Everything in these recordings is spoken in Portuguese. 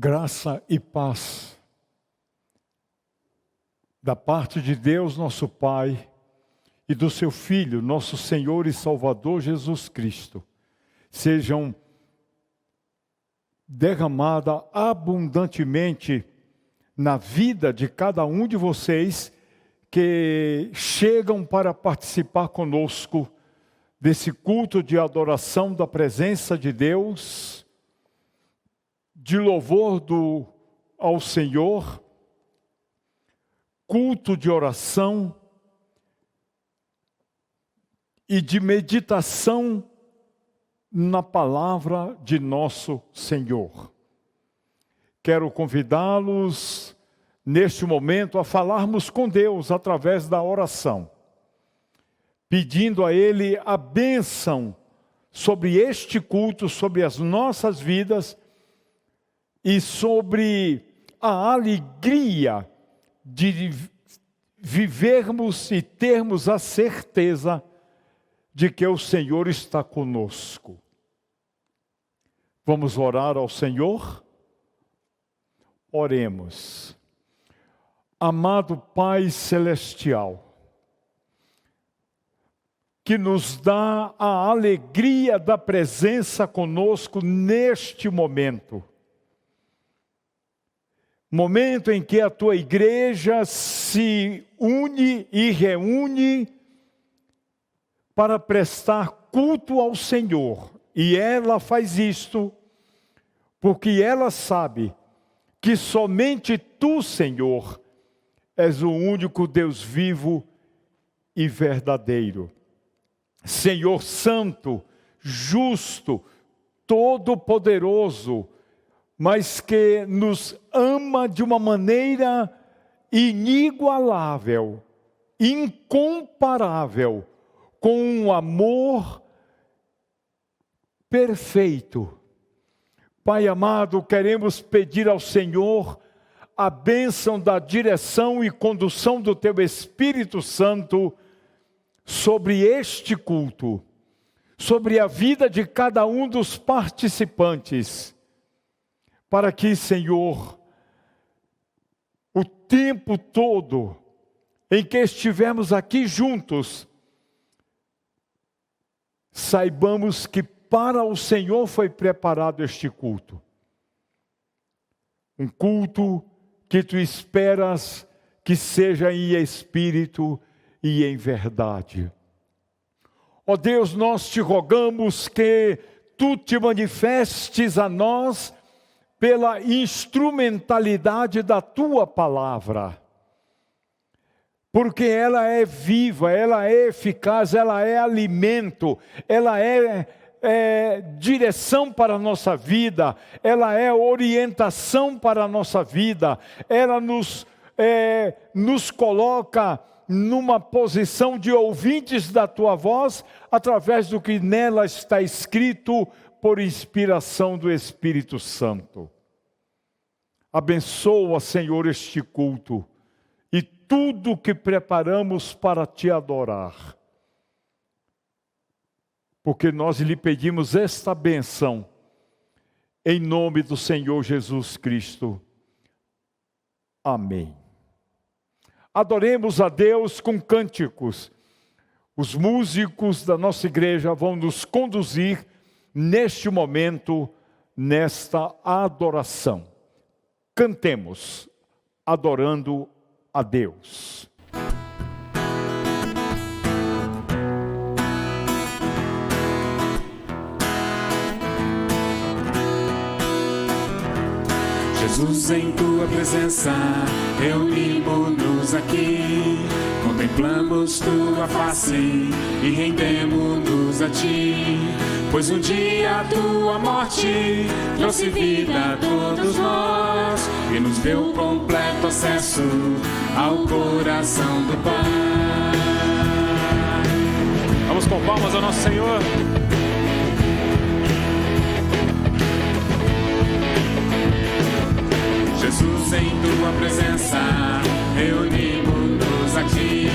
Graça e paz da parte de Deus, nosso Pai, e do seu Filho, nosso Senhor e Salvador Jesus Cristo, sejam derramadas abundantemente na vida de cada um de vocês que chegam para participar conosco desse culto de adoração da presença de Deus, de louvor ao Senhor, culto de oração e de meditação na palavra de nosso Senhor. Quero convidá-los neste momento a falarmos com Deus através da oração, pedindo a Ele a bênção sobre este culto, sobre as nossas vidas e sobre a alegria de vivermos e termos a certeza de que o Senhor está conosco. Vamos orar ao Senhor? Oremos. Amado Pai Celestial, que nos dá a alegria da presença conosco neste momento. Momento em que a tua igreja se une e reúne para prestar culto ao Senhor. E ela faz isto porque ela sabe que somente tu, Senhor, és o único Deus vivo e verdadeiro. Senhor Santo, justo, todo-poderoso, mas que nos ama de uma maneira inigualável, incomparável, com um amor perfeito. Pai amado, queremos pedir ao Senhor a bênção da direção e condução do Teu Espírito Santo sobre este culto, sobre a vida de cada um dos participantes, para que, Senhor, o tempo todo em que estivermos aqui juntos, saibamos que para o Senhor foi preparado este culto. Um culto que tu esperas que seja em espírito e em verdade. Ó Deus, nós te rogamos que tu te manifestes a nós pela instrumentalidade da tua palavra. Porque ela é viva, ela é eficaz, ela é alimento, ela é direção para a nossa vida, ela é orientação para a nossa vida, ela nos coloca numa posição de ouvintes da tua voz, através do que nela está escrito por inspiração do Espírito Santo. Abençoa, Senhor, este culto e tudo que preparamos para te adorar. Porque nós lhe pedimos esta bênção, em nome do Senhor Jesus Cristo. Amém. Adoremos a Deus com cânticos. Os músicos da nossa igreja vão nos conduzir neste momento, nesta adoração. Cantemos, adorando a Deus. Jesus, em tua presença, reunimos-nos aqui, contemplamos tua face e rendemos-nos a ti, pois um dia a tua morte trouxe vida a todos nós e nos deu completo acesso ao coração do Pai. Vamos com palmas ao nosso Senhor. Jesus, em tua presença, reunimos-nos aqui,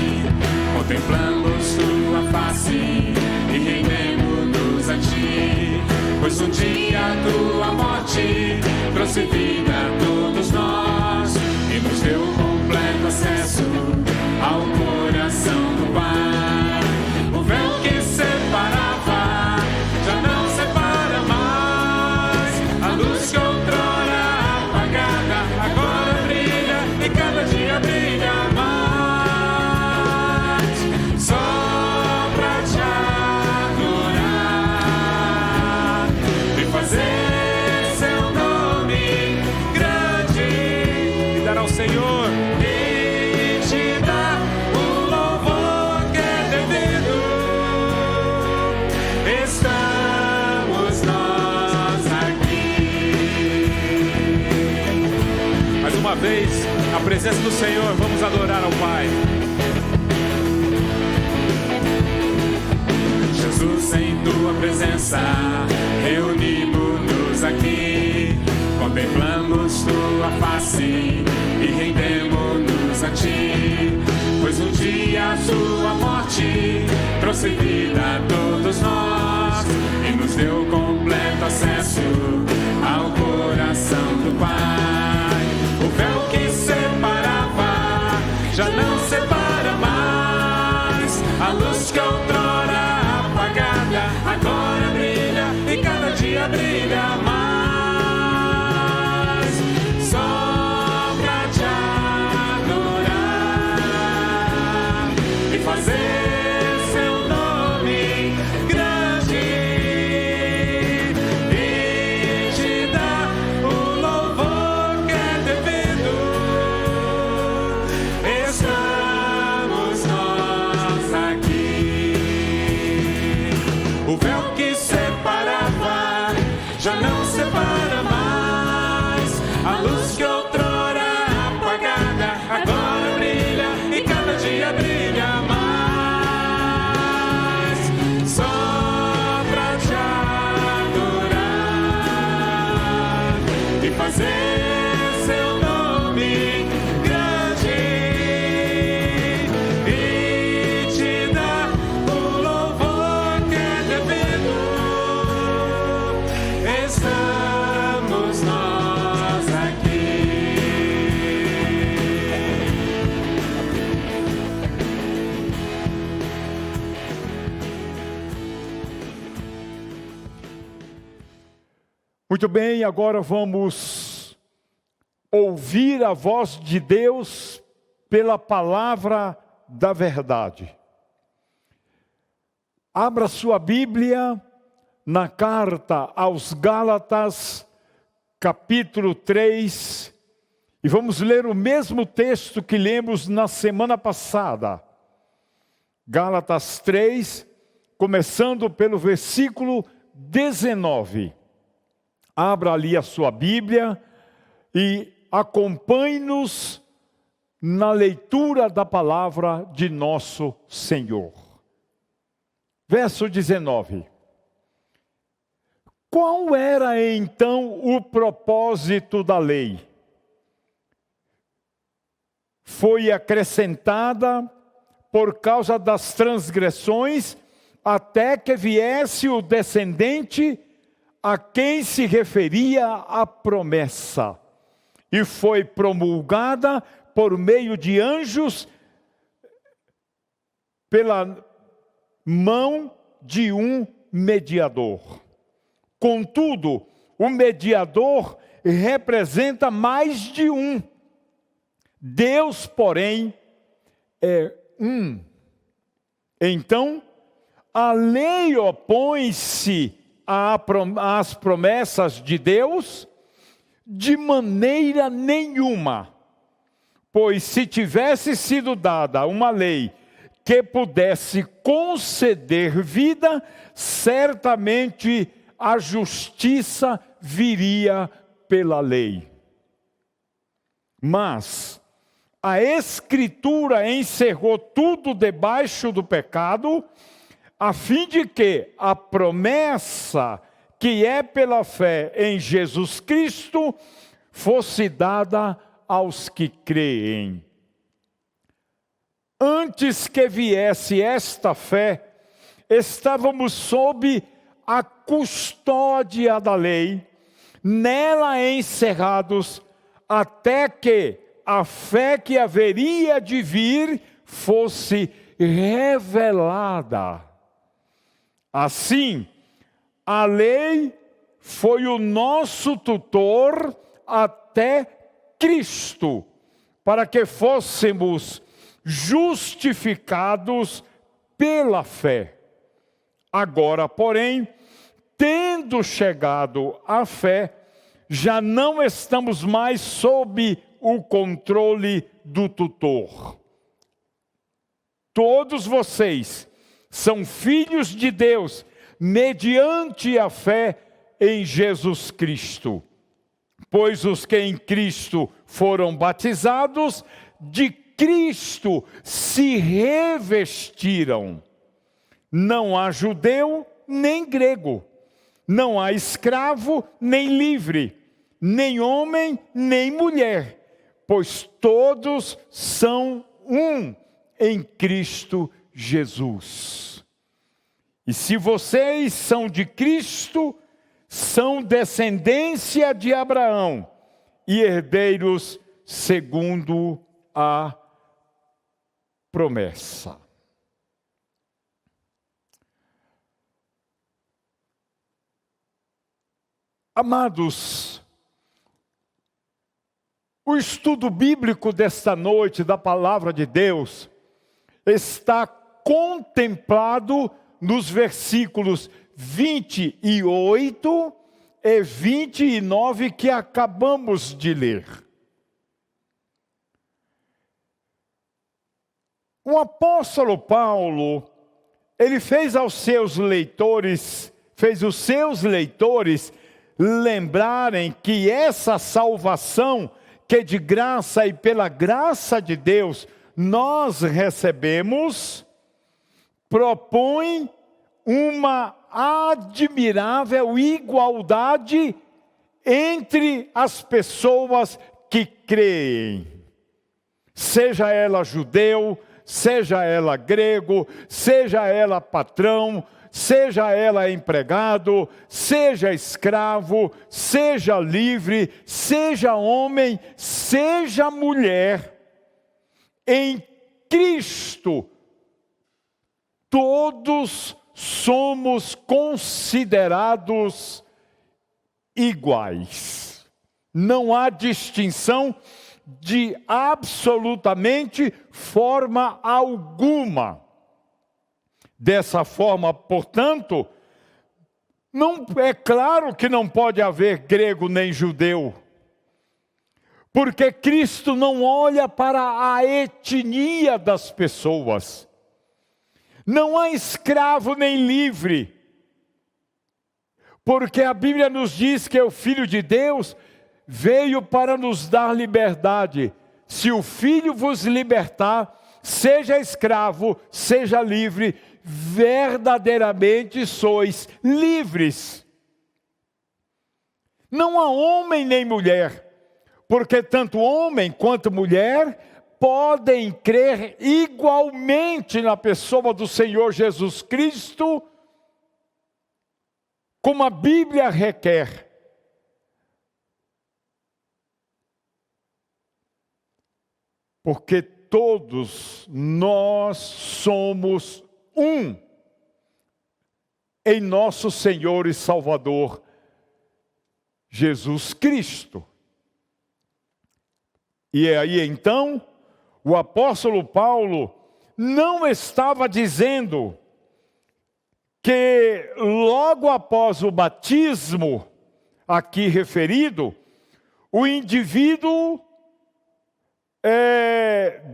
contemplamos tua face e rendemos-nos a ti, pois um dia a tua morte trouxe vida Senhor e te dar o louvor que é devido. Estamos nós aqui. Mais uma vez, na presença do Senhor, vamos adorar ao Pai. Jesus, em tua presença, reunimos-nos aqui, contemplamos tua face e rendemos-nos a ti, pois um dia a tua morte trouxe vida a todos nós e nos deu completo acesso ao coração do Pai. O véu que separava já não separa mais, a luz que outrora agora brilha e cada dia brilha mais, só pra te adorar e fazer seu nome grande e te dar o louvor que é devido. Estamos nós aqui. O véu que separava já não separa mais, a luz que outrora apagada agora brilha e cada dia brilha mais, só pra te adorar e fazer seu nome grande e te dar o louvor que é devido. Estamos nós aqui. Muito bem, agora vamos ouvir a voz de Deus pela palavra da verdade. Abra sua Bíblia na carta aos Gálatas, capítulo 3, e vamos ler o mesmo texto que lemos na semana passada. Gálatas 3, começando pelo versículo 19. Abra ali a sua Bíblia e acompanhe-nos na leitura da palavra de nosso Senhor. Verso 19. Qual era então o propósito da lei? Foi acrescentada por causa das transgressões, até que viesse o descendente a quem se referia a promessa, e foi promulgada por meio de anjos pela mão de um mediador. Contudo, o mediador representa mais de um. Deus, porém, é um. Então, a lei opõe-se às promessas de Deus? De maneira nenhuma. Pois se tivesse sido dada uma lei que pudesse conceder vida, certamente a justiça viria pela lei. Mas a Escritura encerrou tudo debaixo do pecado, a fim de que a promessa que é pela fé em Jesus Cristo fosse dada aos que creem. Antes que viesse esta fé, estávamos sob a custódia da lei, nela encerrados, até que a fé que haveria de vir fosse revelada. Assim, a lei foi o nosso tutor até Cristo, para que fôssemos justificados pela fé. Agora, porém, tendo chegado à fé, já não estamos mais sob o controle do tutor. Todos vocês são filhos de Deus, mediante a fé em Jesus Cristo. Pois os que em Cristo foram batizados, de Cristo se revestiram. Não há judeu nem grego, não há escravo nem livre, nem homem nem mulher, pois todos são um em Cristo Jesus. E se vocês são de Cristo, são descendência de Abraão e herdeiros segundo a promessa. Amados, o estudo bíblico desta noite da palavra de Deus está contemplado nos versículos 28 e 29 que acabamos de ler. O apóstolo Paulo, ele fez os seus leitores lembrarem que essa salvação, que é de graça e pela graça de Deus nós recebemos, propõe uma admirável igualdade entre as pessoas que creem. Seja ela judeu, seja ela grego, seja ela patrão, seja ela empregado, seja escravo, seja livre, seja homem, seja mulher, em Cristo, todos somos considerados iguais. Não há distinção de absolutamente forma alguma. Dessa forma, portanto, não é claro que não pode haver grego nem judeu, porque Cristo não olha para a etnia das pessoas. Não há escravo nem livre, porque a Bíblia nos diz que o Filho de Deus veio para nos dar liberdade. Se o Filho vos libertar, seja escravo, seja livre, verdadeiramente sois livres. Não há homem nem mulher, porque tanto homem quanto mulher podem crer igualmente na pessoa do Senhor Jesus Cristo, como a Bíblia requer. Porque todos nós somos um em nosso Senhor e Salvador Jesus Cristo. E aí então, o apóstolo Paulo não estava dizendo que logo após o batismo aqui referido, o indivíduo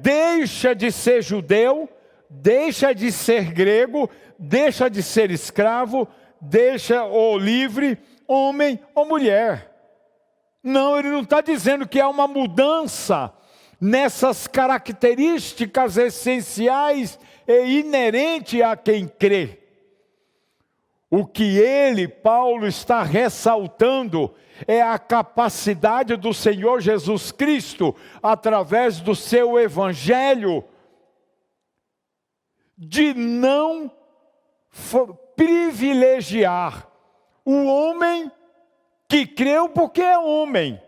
deixa de ser judeu, deixa de ser grego, deixa de ser escravo, deixa ou livre, homem ou mulher. Não, ele não está dizendo que há uma mudança nessas características essenciais e inerentes a quem crê. O que Paulo, está ressaltando é a capacidade do Senhor Jesus Cristo, através do seu Evangelho, de não privilegiar o homem que creu porque é homem,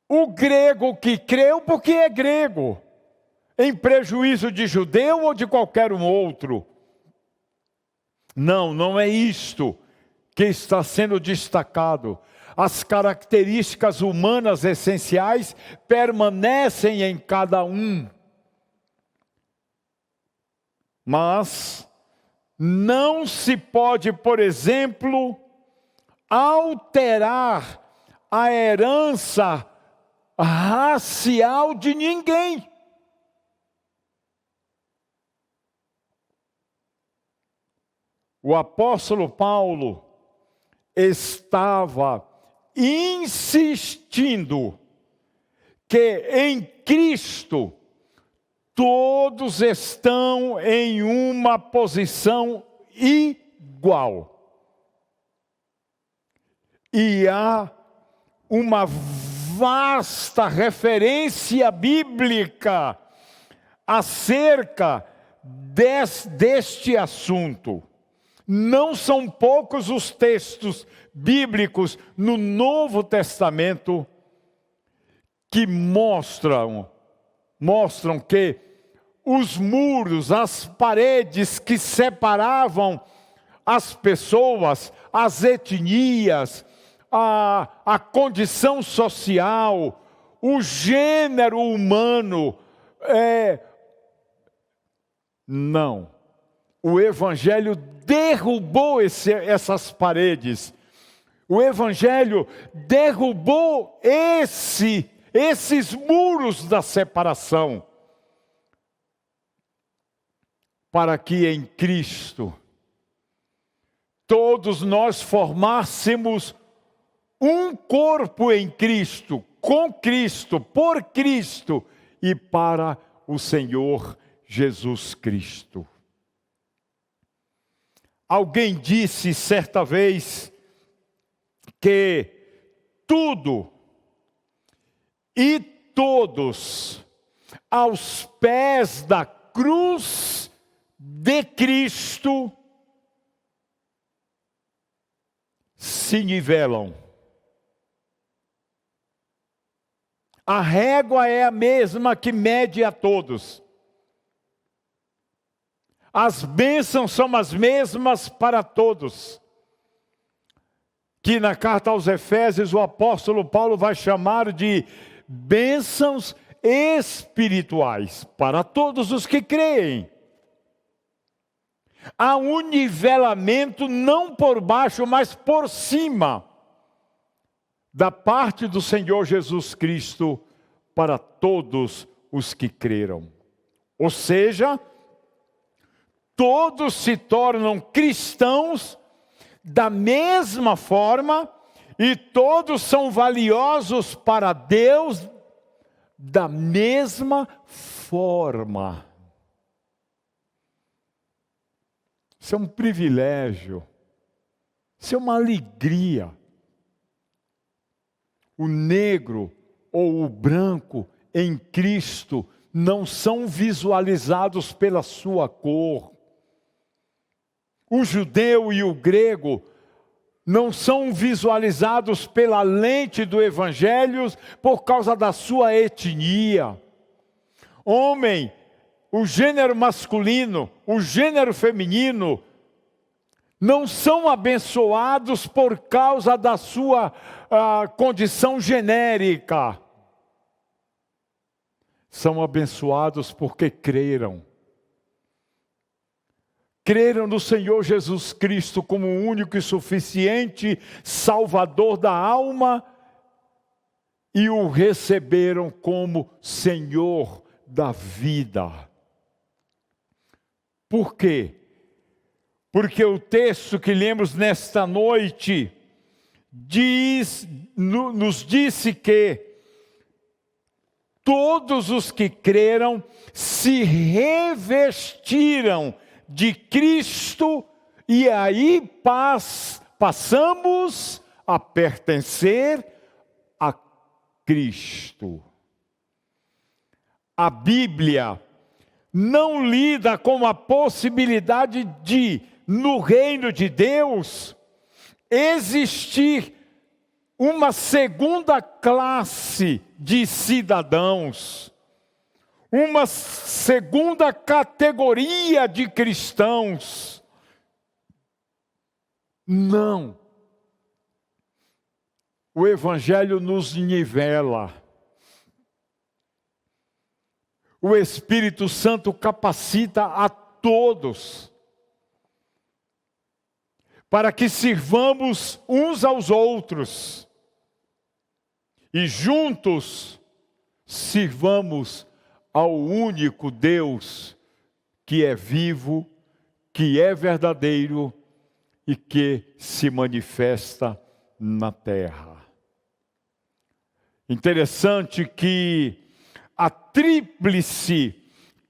o grego que creu porque é grego, em prejuízo de judeu ou de qualquer um outro. Não, não é isto que está sendo destacado. As características humanas essenciais permanecem em cada um. Mas não se pode, por exemplo, alterar a herança racial de ninguém. O apóstolo Paulo estava insistindo que em Cristo todos estão em uma posição igual. E há uma vasta referência bíblica acerca deste assunto. Não são poucos os textos bíblicos no Novo Testamento que mostram que os muros, as paredes que separavam as pessoas, as etnias, a condição social, o gênero humano, não. O Evangelho derrubou essas paredes. O Evangelho derrubou esses muros da separação. Para que em Cristo todos nós formássemos um corpo em Cristo, com Cristo, por Cristo e para o Senhor Jesus Cristo. Alguém disse certa vez que tudo e todos aos pés da cruz de Cristo se nivelam. A régua é a mesma que mede a todos. As bênçãos são as mesmas para todos. Que na carta aos Efésios o apóstolo Paulo vai chamar de bênçãos espirituais para todos os que creem. Há um nivelamento não por baixo, mas por cima, da parte do Senhor Jesus Cristo para todos os que creram. Ou seja, todos se tornam cristãos da mesma forma e todos são valiosos para Deus da mesma forma. Isso é um privilégio, isso é uma alegria. O negro ou o branco em Cristo não são visualizados pela sua cor. O judeu e o grego não são visualizados pela lente do Evangelho por causa da sua etnia. Homem, o gênero masculino, o gênero feminino, não são abençoados por causa da sua condição genérica. São abençoados porque creram. Creram no Senhor Jesus Cristo como o único e suficiente Salvador da alma e o receberam como Senhor da vida. Por quê? Porque o texto que lemos nesta noite nos disse que todos os que creram se revestiram de Cristo e aí passamos a pertencer a Cristo. A Bíblia não lida com a possibilidade de, no reino de Deus, existir uma segunda classe de cidadãos, uma segunda categoria de cristãos. Não. O Evangelho nos nivela. O Espírito Santo capacita a todos para que sirvamos uns aos outros e juntos sirvamos ao único Deus que é vivo, que é verdadeiro e que se manifesta na terra. Interessante que a tríplice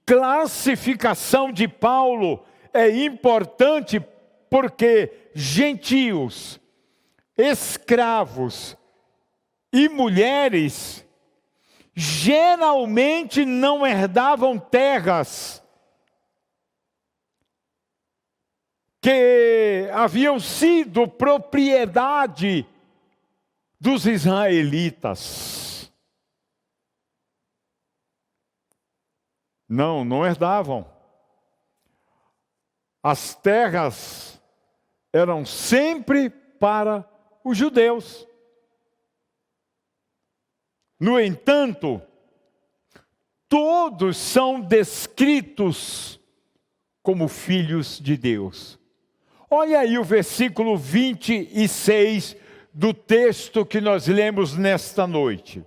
classificação de Paulo é importante porque gentios, escravos e mulheres geralmente não herdavam terras que haviam sido propriedade dos israelitas. Não herdavam. As terras eram sempre para os judeus. No entanto, todos são descritos como filhos de Deus. Olha aí o versículo 26 do texto que nós lemos nesta noite.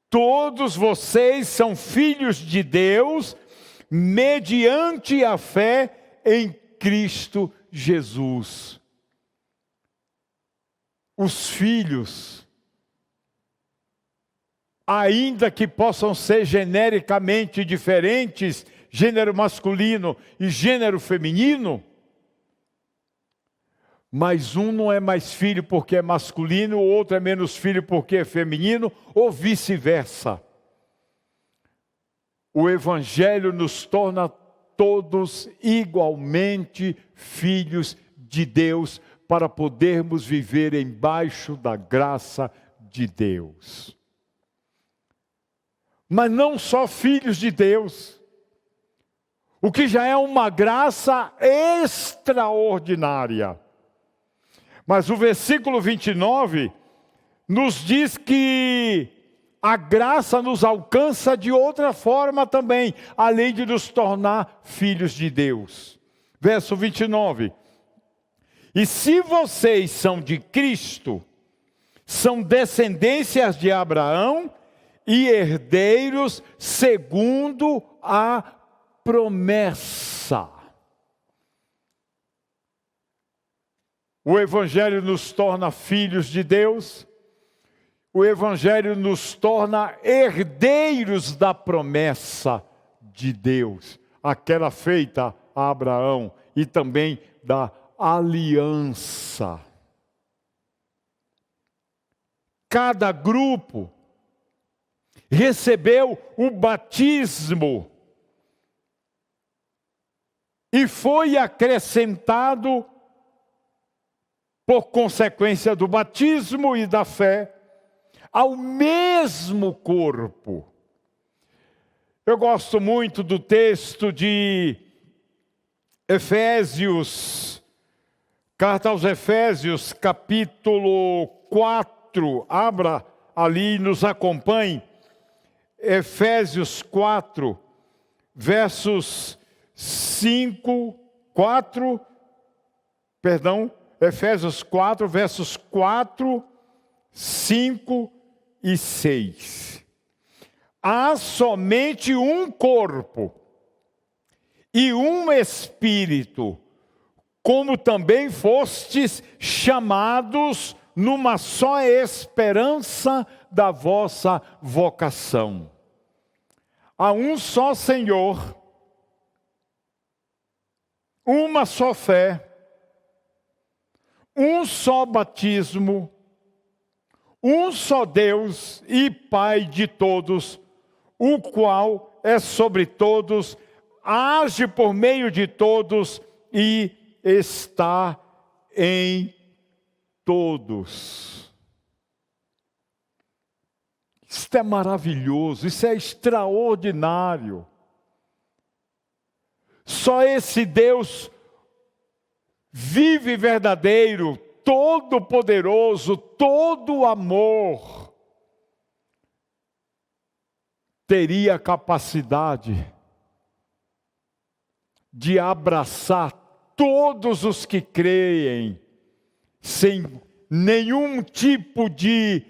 Todos vocês são filhos de Deus, mediante a fé em Cristo Jesus. Os filhos, ainda que possam ser genericamente diferentes, gênero masculino e gênero feminino, mas um não é mais filho porque é masculino, o outro é menos filho porque é feminino, ou vice-versa. O Evangelho nos torna todos igualmente filhos de Deus, para podermos viver embaixo da graça de Deus. Mas não só filhos de Deus, o que já é uma graça extraordinária. Mas o versículo 29 nos diz que a graça nos alcança de outra forma também, além de nos tornar filhos de Deus. Verso 29. E se vocês são de Cristo, são descendências de Abraão e herdeiros segundo a promessa. O Evangelho nos torna filhos de Deus, o Evangelho nos torna herdeiros da promessa de Deus, aquela feita a Abraão e também da aliança. Cada grupo recebeu o batismo e foi acrescentado, por consequência do batismo e da fé, ao mesmo corpo. Eu gosto muito do texto de Efésios, carta aos Efésios, capítulo 4, abra ali e nos acompanhe. Efésios 4, versos 4, 5 e 6. Há somente um corpo e um espírito, como também fostes chamados numa só esperança da vossa vocação. Há um só Senhor, uma só fé, um só batismo, um só Deus e Pai de todos, o qual é sobre todos, age por meio de todos e está em todos. Isso é maravilhoso, isso é extraordinário. Só esse Deus vivo e verdadeiro, todo-poderoso, todo amor, teria a capacidade de abraçar todos os que creem, sem nenhum tipo de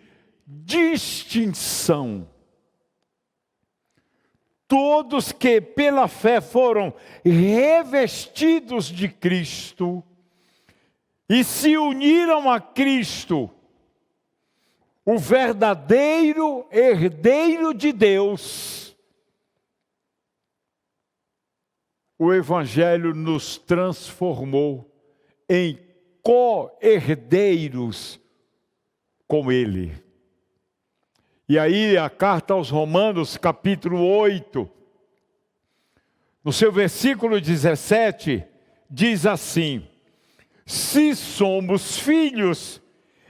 distinção. todos que pela fé foram revestidos de Cristo e se uniram a Cristo, o verdadeiro herdeiro de Deus, o Evangelho nos transformou em co-herdeiros com Ele. E aí a carta aos Romanos, capítulo 8, no seu versículo 17, diz assim: se somos filhos,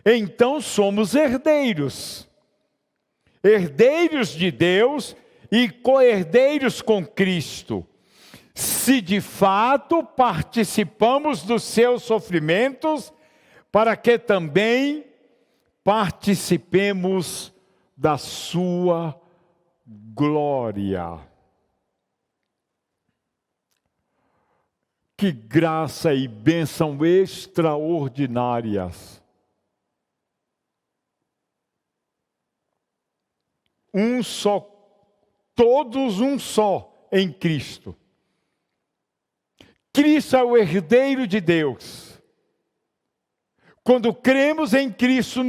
então somos herdeiros. Herdeiros de Deus e co-herdeiros com Cristo. Se de fato participamos dos seus sofrimentos, para que também participemos da sua glória. Que graça e bênção extraordinárias. Um só, todos um só em Cristo. Cristo é o herdeiro de Deus. Quando cremos em Cristo,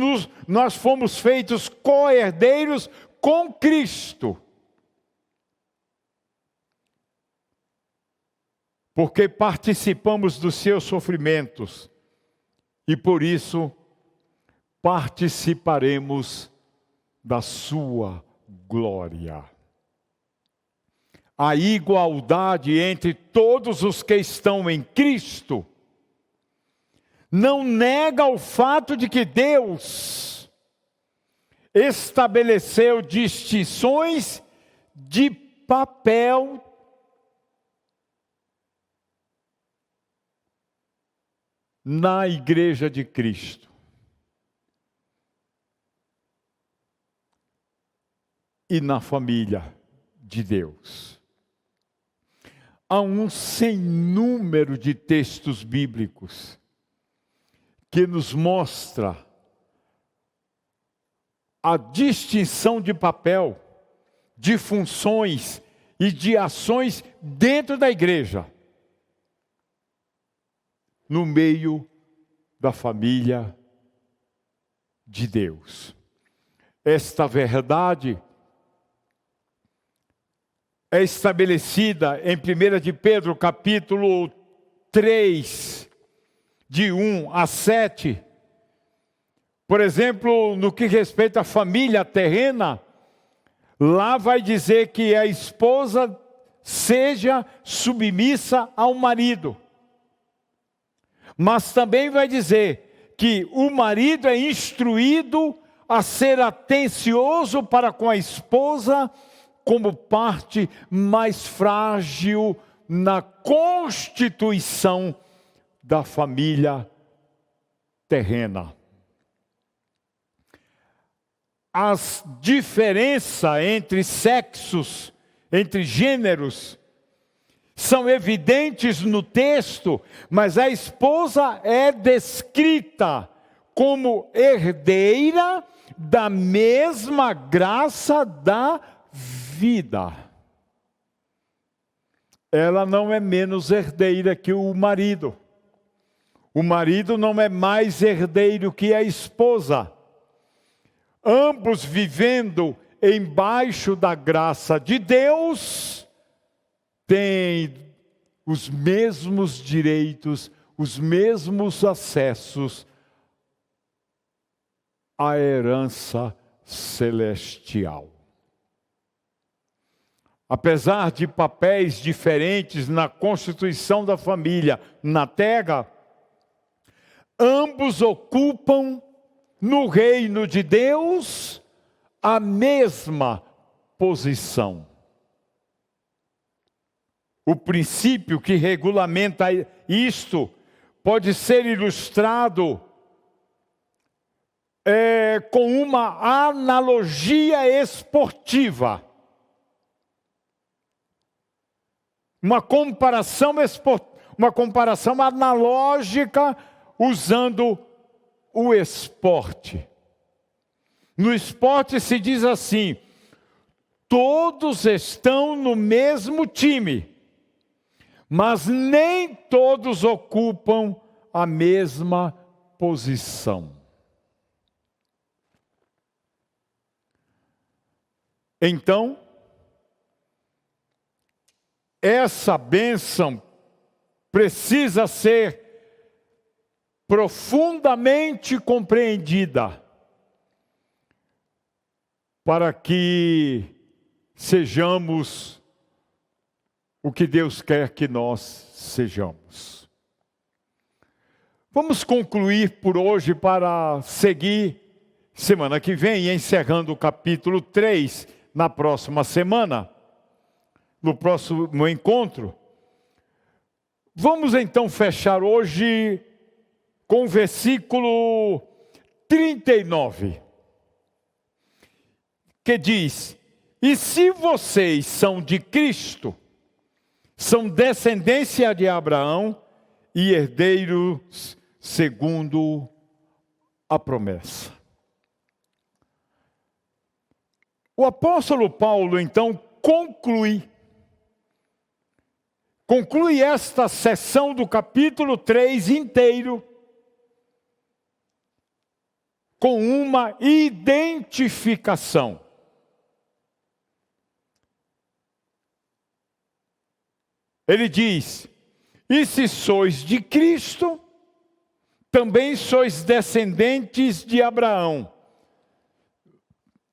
nós fomos feitos co-herdeiros com Cristo. Porque participamos dos seus sofrimentos e por isso participaremos da sua glória. A igualdade entre todos os que estão em Cristo não nega o fato de que Deus estabeleceu distinções de papel na igreja de Cristo. E na família de Deus. Há um sem número de textos bíblicos que nos mostra a distinção de papel, de funções e de ações dentro da igreja, no meio da família de Deus. Esta verdade é estabelecida em 1 de Pedro, capítulo 3, de 1 a 7. Por exemplo, no que respeita à família terrena, lá vai dizer que a esposa seja submissa ao marido. Mas também vai dizer que o marido é instruído a ser atencioso para com a esposa, como parte mais frágil na constituição da família terrena. As diferenças entre sexos, entre gêneros, são evidentes no texto, mas a esposa é descrita como herdeira da mesma graça da vida. Ela não é menos herdeira que o marido. O marido não é mais herdeiro que a esposa. Ambos vivendo embaixo da graça de Deus, têm os mesmos direitos, os mesmos acessos à herança celestial. Apesar de papéis diferentes na constituição da família na terra, ambos ocupam no reino de Deus a mesma posição. O princípio que regulamenta isto pode ser ilustrado com uma analogia esportiva. Uma comparação analógica usando o esporte. No esporte se diz assim: Todos estão no mesmo time, mas nem todos ocupam a mesma posição. Então, essa bênção precisa ser profundamente compreendida para que sejamos o que Deus quer que nós sejamos. Vamos concluir por hoje para seguir semana que vem, encerrando o capítulo 3 na próxima semana, no próximo encontro. Vamos então fechar hoje com o versículo 39, que diz: e se vocês são de Cristo, são descendência de Abraão e herdeiros segundo a promessa. O apóstolo Paulo, então, conclui esta seção do capítulo 3 inteiro com uma identificação. Ele diz: e se sois de Cristo, também sois descendentes de Abraão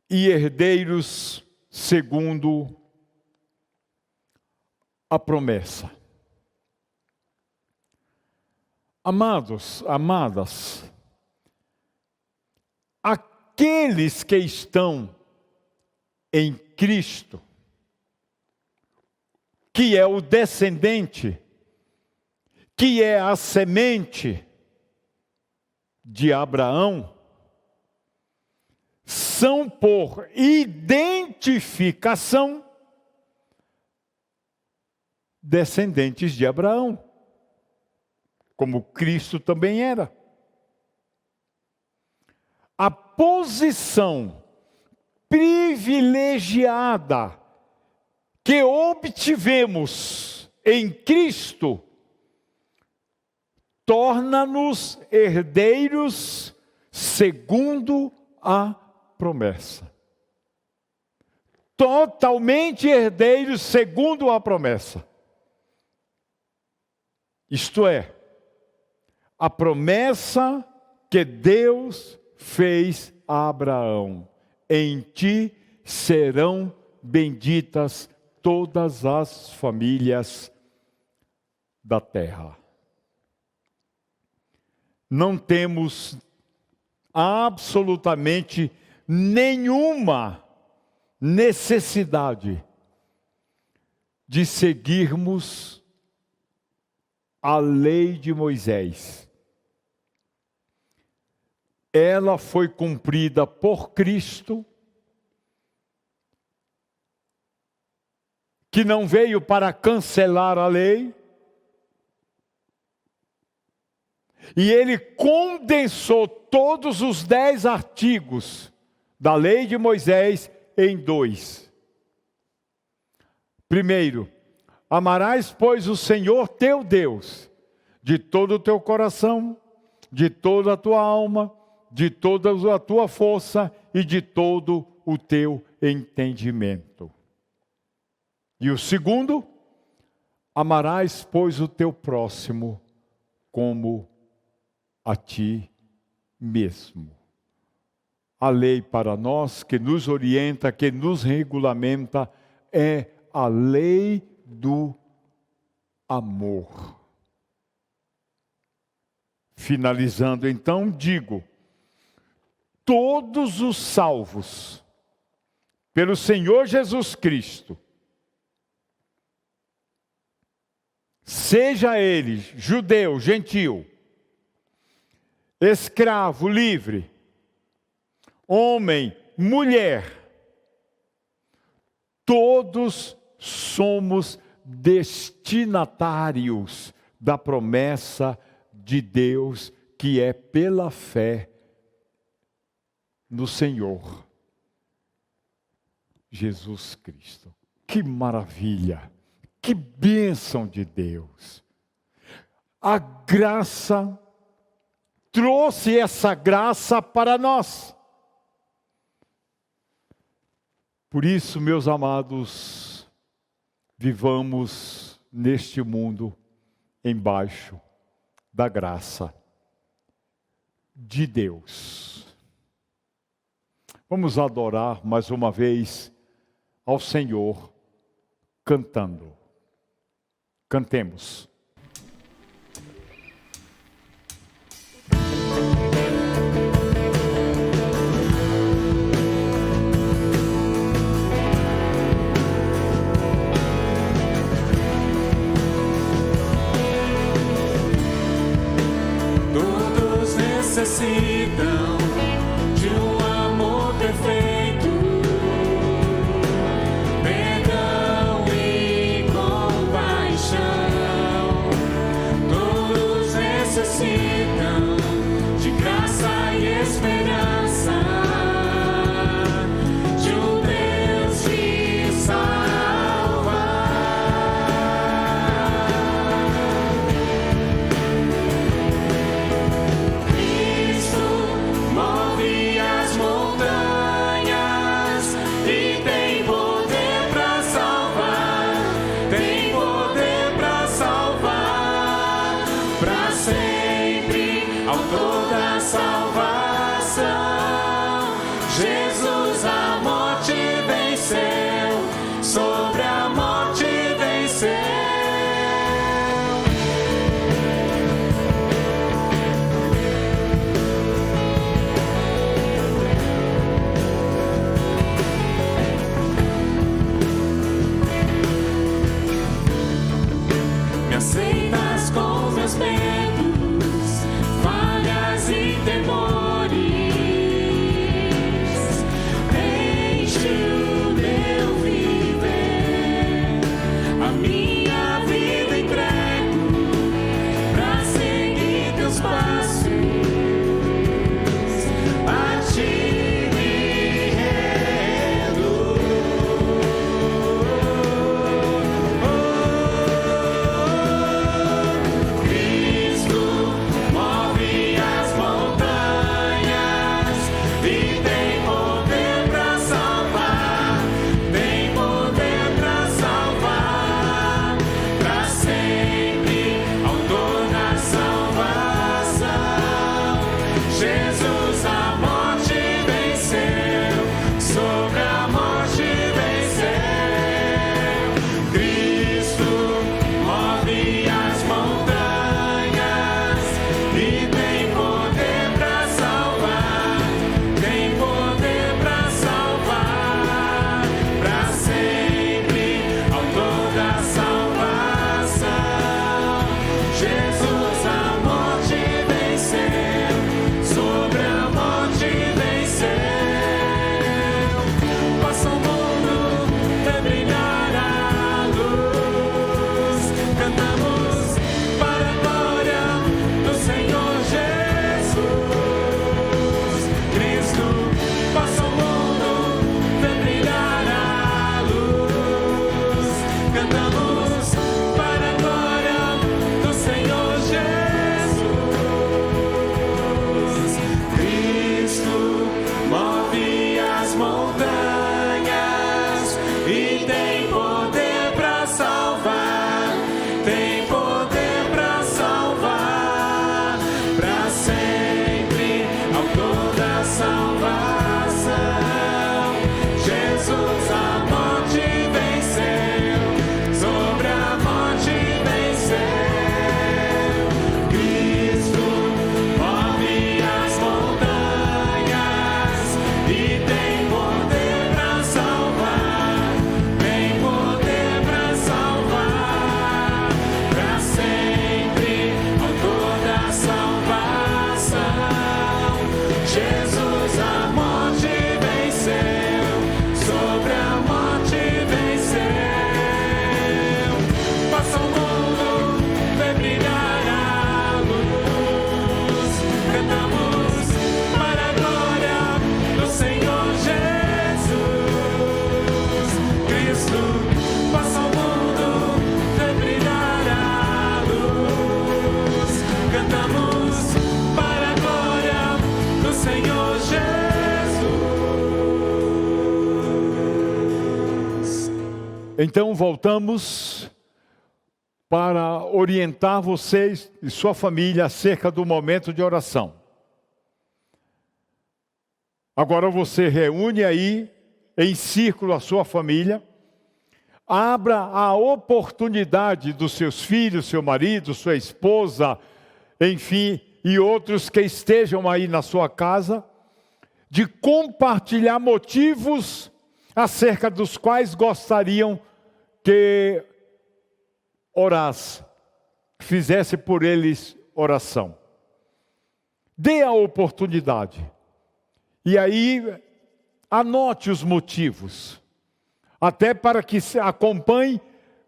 e herdeiros segundo a promessa. Amados, amadas, aqueles que estão em Cristo, que é o descendente, que é a semente de Abraão, são por identificação descendentes de Abraão, como Cristo também era. A posição privilegiada que obtivemos em Cristo torna-nos herdeiros segundo a promessa. Totalmente herdeiros segundo a promessa. Isto é, a promessa que Deus fez a Abraão: em ti serão benditas todas as famílias da terra. Não temos absolutamente nenhuma necessidade de seguirmos a lei de Moisés. Ela foi cumprida por Cristo, que não veio para cancelar a lei, e ele condensou todos os 10 artigos da lei de Moisés em 2. Primeiro, amarás, pois, o Senhor teu Deus de todo o teu coração, de toda a tua alma, de toda a tua força e de todo o teu entendimento. E o segundo, amarás, pois, o teu próximo como a ti mesmo. A lei para nós, que nos orienta, que nos regulamenta, é a lei do amor. Finalizando então, digo: todos os salvos pelo Senhor Jesus Cristo, seja ele judeu, gentil, escravo, livre, homem, mulher, todos somos destinatários da promessa de Deus, que é pela fé no Senhor Jesus Cristo. Que maravilha! Que bênção de Deus! A graça trouxe essa graça para nós. Por isso, meus amados, vivamos neste mundo embaixo da graça de Deus. Vamos adorar mais uma vez ao Senhor cantando. Cantemos. Todos necessitam de um amor perfeito, perdão e compaixão. Todos necessitam de graça e esperança, de um Deus que salva. Cristo move as montanhas e tem poder para salvar, tem poder para salvar, para sempre, autor da salvação. Jesus a morte venceu, sobre a morte venceu. Me aceitas com meus medos, falhas e temores. Enche o meu viver, a minha vida entrego pra seguir teus passos. A ti me rendo. Cristo move as montanhas e tem poder para salvar, tem poder para salvar, para sempre, autor da salvação. Jesus a morte venceu, sobre a morte venceu. Cristo move as montanhas e tem poder para salvar, tem poder para salvar, para sempre, autor da salvação. Jesus a morte venceu, sobre a morte venceu. Passa o mundo, vê brilhar a luz. Cantamos para a glória do Senhor Jesus. Cristo passa o mundo, vê brilhar a luz. Cantamos para a glória do Senhor Jesus. Cristo move as montanhas e tem poder para salvar, tem poder para salvar, para sempre, autor da salvação. Jesus a morte venceu, sobre a morte venceu. Cristo move as montanhas e tem poder para salvar, tem poder para salvar, para sempre, autor da salvação. Jesus a morte venceu, sobre a morte Então voltamos para orientar vocês e sua família acerca do momento de oração. Agora você reúne aí em círculo a sua família, abra a oportunidade dos seus filhos, seu marido, sua esposa, enfim, e outros que estejam aí na sua casa, de compartilhar motivos acerca dos quais gostariam que orasse, fizesse por eles oração. Dê a oportunidade. E aí, anote os motivos. Até para que se acompanhe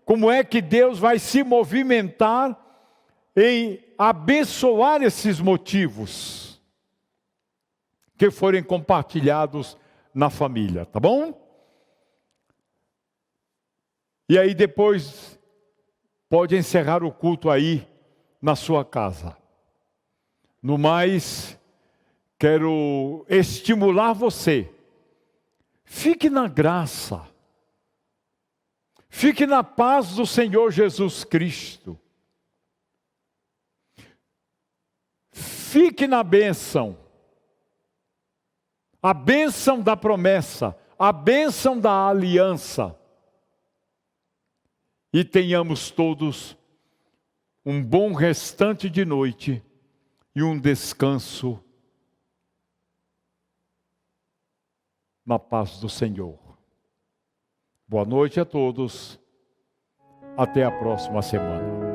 como é que Deus vai se movimentar em abençoar esses motivos que forem compartilhados na família, tá bom? E aí depois pode encerrar o culto aí na sua casa. No mais, quero estimular você. Fique na graça. Fique na paz do Senhor Jesus Cristo. Fique na bênção. A bênção da promessa. A bênção da aliança. E tenhamos todos um bom restante de noite e um descanso na paz do Senhor. Boa noite a todos. Até a próxima semana.